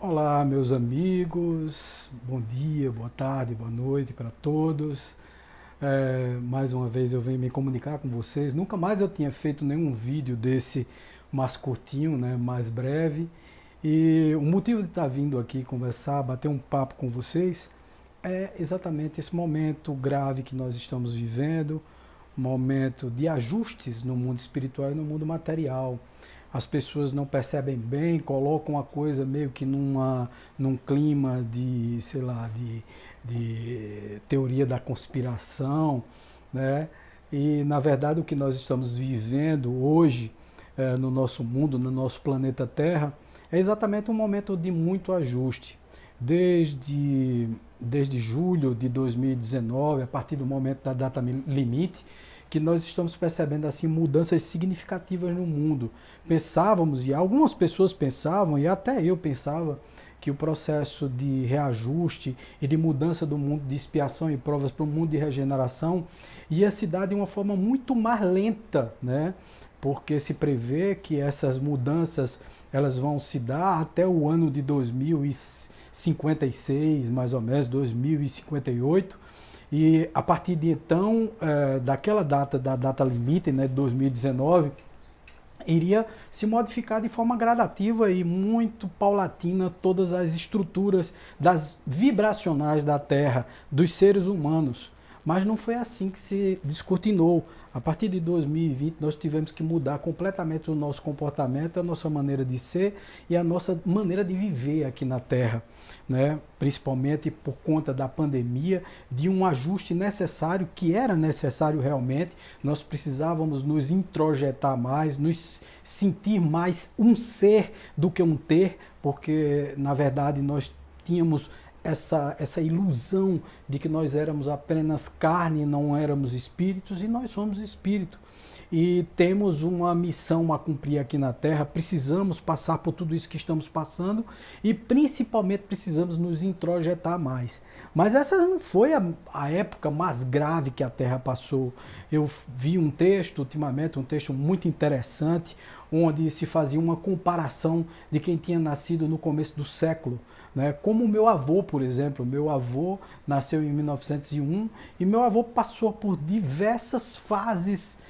Olá, meus amigos, bom dia, boa tarde, boa noite para todos. Mais uma vez eu venho me comunicar com vocês. Nunca mais eu tinha feito nenhum vídeo desse mais curtinho, né, mais breve. E o motivo de estar vindo aqui conversar, bater um papo com vocês, é exatamente esse momento grave que nós estamos vivendo, momento de ajustes no mundo espiritual e no mundo material. As pessoas não percebem bem, colocam a coisa meio que num clima de, sei lá, de teoria da conspiração, né? E, na verdade, o que nós estamos vivendo hoje no nosso mundo, no nosso planeta Terra, é exatamente um momento de muito ajuste. Desde julho de 2019, a partir do momento da data limite, que nós estamos percebendo assim mudanças significativas no mundo. Pensávamos, e algumas pessoas pensavam, e até eu pensava, que o processo de reajuste e de mudança do mundo de expiação e provas para o mundo de regeneração ia se dar de uma forma muito mais lenta, né? Porque se prevê que essas mudanças elas vão se dar até o ano de 2056, mais ou menos, 2058, e a partir de então, daquela data, da data limite, né, de 2019, iria se modificar de forma gradativa e muito paulatina todas as estruturas das vibracionais da Terra, dos seres humanos. Mas não foi assim que se descortinou. A partir de 2020, nós tivemos que mudar completamente o nosso comportamento, a nossa maneira de ser e a nossa maneira de viver aqui na Terra, né? Principalmente por conta da pandemia, de um ajuste necessário, que era necessário realmente. Nós precisávamos nos introjetar mais, nos sentir mais um ser do que um ter, porque, na verdade, nós tínhamos essa ilusão de que nós éramos apenas carne, não éramos espíritos, e nós somos espírito. E temos uma missão a cumprir aqui na Terra, precisamos passar por tudo isso que estamos passando e principalmente precisamos nos introjetar mais. Mas essa não foi a época mais grave que a Terra passou. Eu vi um texto ultimamente, um texto muito interessante, onde se fazia uma comparação de quem tinha nascido no começo do século, né? Como o meu avô, por exemplo. Meu avô nasceu em 1901 e meu avô passou por diversas fases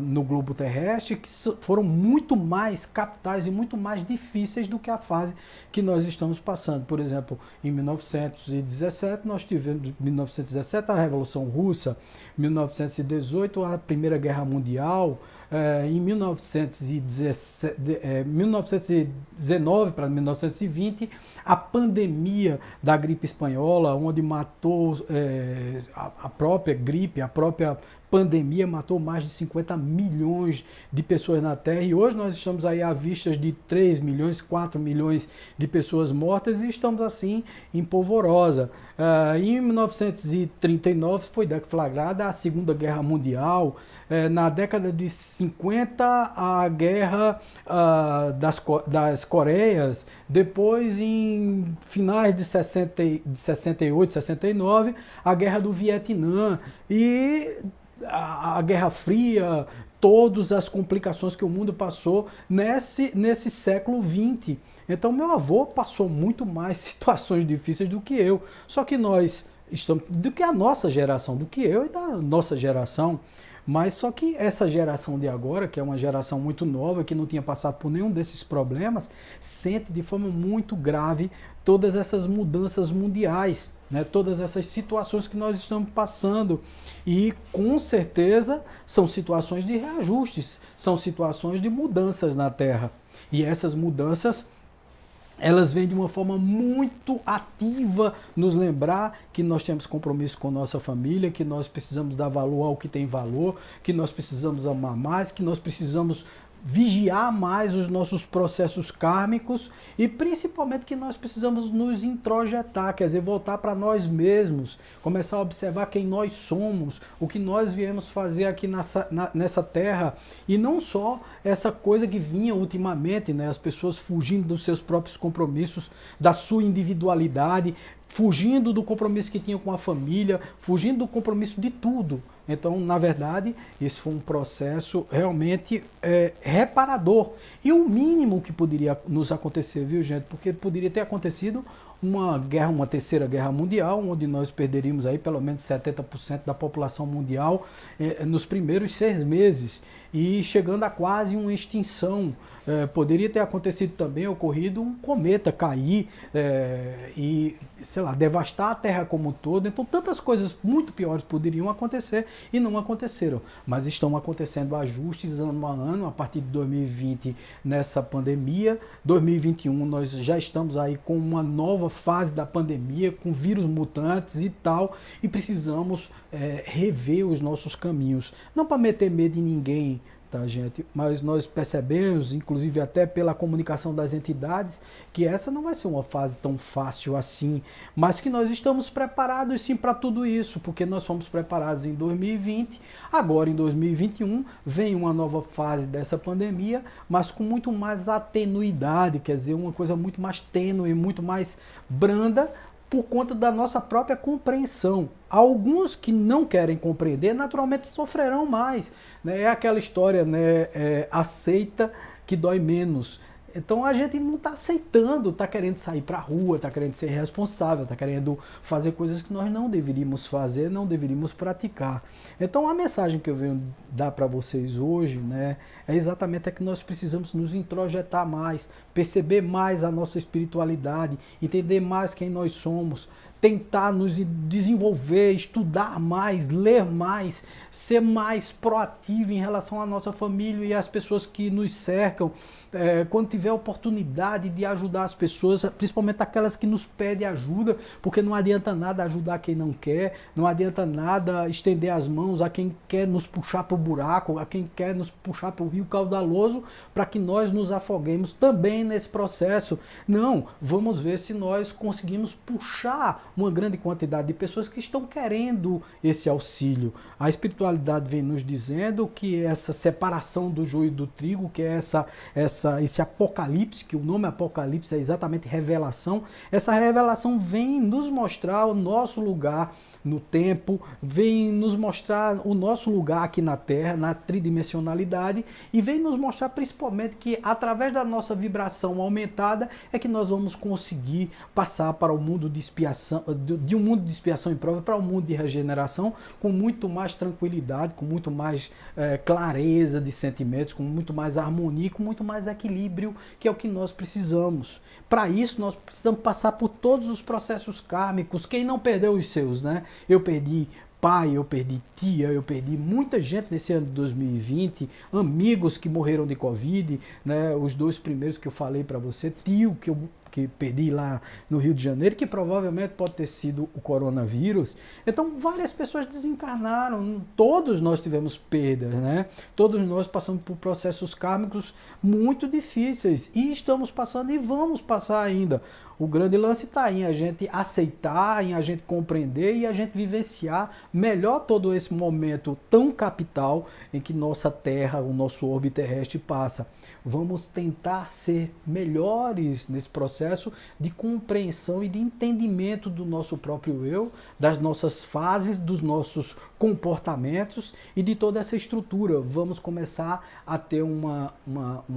no globo terrestre que foram muito mais capitais e muito mais difíceis do que a fase que nós estamos passando. Por exemplo, em 1917 nós tivemos 1917 a Revolução Russa, 1918 a Primeira Guerra Mundial, em 1919 para 1920 a pandemia da gripe espanhola, onde matou a própria gripe, a própria pandemia matou mais de 50 milhões de pessoas na Terra, e hoje nós estamos aí à vista de 3 milhões, 4 milhões de pessoas mortas e estamos assim em polvorosa. Em 1939 foi deflagrada a Segunda Guerra Mundial. Na década de 50 a Guerra das Coreias, depois em finais de 68, 69 a Guerra do Vietnã e a Guerra Fria, todas as complicações que o mundo passou nesse século XX. Então meu avô passou muito mais situações difíceis do que eu. Só que nós estamos, do que a nossa geração, do que eu e da nossa geração. Mas só que essa geração de agora, que é uma geração muito nova, que não tinha passado por nenhum desses problemas, sente de forma muito grave todas essas mudanças mundiais, né? Todas essas situações que nós estamos passando. E com certeza são situações de reajustes, são situações de mudanças na Terra. E essas mudanças elas vêm de uma forma muito ativa nos lembrar que nós temos compromisso com nossa família, que nós precisamos dar valor ao que tem valor, que nós precisamos amar mais, que nós precisamos vigiar mais os nossos processos kármicos e principalmente que nós precisamos nos introjetar, quer dizer, voltar para nós mesmos, começar a observar quem nós somos, o que nós viemos fazer aqui nessa terra, e não só essa coisa que vinha ultimamente, né, as pessoas fugindo dos seus próprios compromissos, da sua individualidade, fugindo do compromisso que tinha com a família, fugindo do compromisso de tudo. Então, na verdade, isso foi um processo realmente reparador. E o mínimo que poderia nos acontecer, viu, gente? Porque poderia ter acontecido uma guerra, uma terceira guerra mundial, onde nós perderíamos aí pelo menos 70% da população mundial nos primeiros 6 meses e chegando a quase uma extinção. Poderia ter acontecido também, ocorrido um cometa cair e, sei lá, devastar a Terra como um todo. Então, tantas coisas muito piores poderiam acontecer e não aconteceram. Mas estão acontecendo ajustes ano a ano, a partir de 2020 nessa pandemia. 2021 nós já estamos aí com uma nova fase da pandemia, com vírus mutantes e tal, e precisamos rever os nossos caminhos. Não para meter medo em ninguém, tá, gente? Mas nós percebemos, inclusive até pela comunicação das entidades, que essa não vai ser uma fase tão fácil assim, mas que nós estamos preparados sim para tudo isso, porque nós fomos preparados em 2020, agora em 2021 vem uma nova fase dessa pandemia, mas com muito mais atenuidade, quer dizer, uma coisa muito mais tênue, muito mais branda, por conta da nossa própria compreensão. Alguns que não querem compreender, naturalmente sofrerão mais. Né? É aquela história, né? Aceita que dói menos. Então a gente não está aceitando, está querendo sair para a rua, está querendo ser responsável, está querendo fazer coisas que nós não deveríamos fazer, não deveríamos praticar. Então a mensagem que eu venho dar para vocês hoje, né, é exatamente que nós precisamos nos introjetar mais, perceber mais a nossa espiritualidade, entender mais quem nós somos, tentar nos desenvolver, estudar mais, ler mais, ser mais proativo em relação à nossa família e às pessoas que nos cercam. Quando tiver oportunidade de ajudar as pessoas, principalmente aquelas que nos pedem ajuda, porque não adianta nada ajudar quem não quer, não adianta nada estender as mãos a quem quer nos puxar para o buraco, a quem quer nos puxar para o rio caudaloso, para que nós nos afoguemos também nesse processo. Não, vamos ver se nós conseguimos puxar uma grande quantidade de pessoas que estão querendo esse auxílio. A espiritualidade vem nos dizendo que essa separação do joio e do trigo, que é esse apocalipse, que o nome apocalipse é exatamente revelação, essa revelação vem nos mostrar o nosso lugar no tempo, vem nos mostrar o nosso lugar aqui na Terra, na tridimensionalidade, e vem nos mostrar principalmente que através da nossa vibração aumentada é que nós vamos conseguir passar para o mundo de expiação, de um mundo de expiação e prova para um mundo de regeneração com muito mais tranquilidade, com muito mais clareza de sentimentos, com muito mais harmonia, com muito mais equilíbrio, que é o que nós precisamos. Para isso nós precisamos passar por todos os processos kármicos. Quem não perdeu os seus, né? Eu perdi pai, eu perdi tia, eu perdi muita gente nesse ano de 2020, amigos que morreram de Covid, né? Os 2 primeiros que eu falei para você, tio que perdi lá no Rio de Janeiro, que provavelmente pode ter sido o coronavírus. Então, várias pessoas desencarnaram, todos nós tivemos perdas, né? Todos nós passamos por processos kármicos muito difíceis e estamos passando e vamos passar ainda. O grande lance está em a gente aceitar, em a gente compreender e a gente vivenciar melhor todo esse momento tão capital em que nossa Terra, o nosso orbe terrestre passa. Vamos tentar ser melhores nesse processo de compreensão e de entendimento do nosso próprio eu, das nossas fases, dos nossos comportamentos e de toda essa estrutura. Vamos começar a ter uma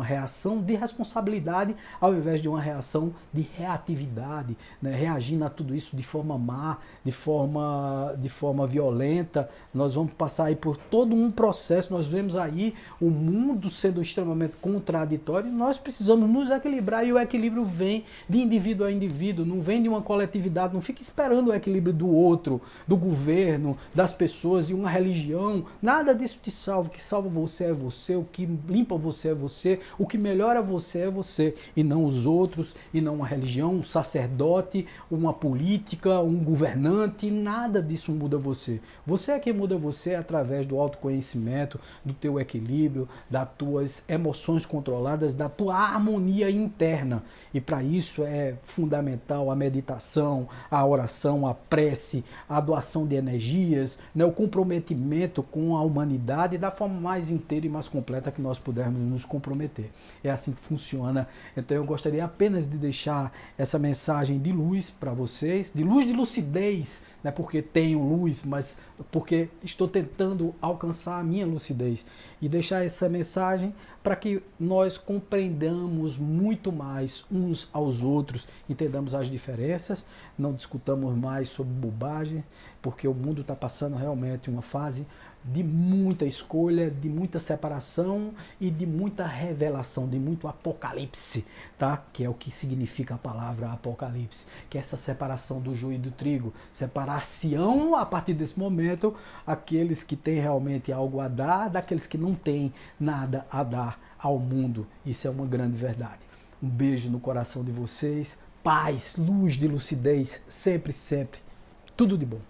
reação de responsabilidade ao invés de uma reação de reatividade, né? Reagindo a tudo isso de forma má, de forma violenta. Nós vamos passar aí por todo um processo. Nós vemos aí o mundo sendo extremamente contraditório. Nós precisamos nos equilibrar e o equilíbrio vem de indivíduo a indivíduo, não vem de uma coletividade. Não fique esperando o equilíbrio do outro, do governo, das pessoas, de uma religião. Nada disso te salva. O que salva você é você, o que limpa você é você, o que melhora você é você e não os outros, e não uma religião, um sacerdote, uma política, um governante. Nada disso muda você. Você é quem muda você através do autoconhecimento, do teu equilíbrio, das tuas emoções controladas, da tua harmonia interna. E para isso isso é fundamental, a meditação, a oração, a prece, a doação de energias, né, o comprometimento com a humanidade da forma mais inteira e mais completa que nós pudermos nos comprometer. É assim que funciona. Então eu gostaria apenas de deixar essa mensagem de luz para vocês, de luz, de lucidez, não é porque tenho luz, mas porque estou tentando alcançar a minha lucidez, e deixar essa mensagem para que nós compreendamos muito mais uns aos outros, entendamos as diferenças, não discutamos mais sobre bobagem, porque o mundo está passando realmente uma fase de muita escolha, de muita separação e de muita revelação, de muito apocalipse, tá? Que é o que significa a palavra apocalipse, que é essa separação do joio e do trigo. Separar-se-ão, a partir desse momento, aqueles que têm realmente algo a dar, daqueles que não têm nada a dar ao mundo. Isso é uma grande verdade. Um beijo no coração de vocês, paz, luz de lucidez, sempre, sempre. Tudo de bom.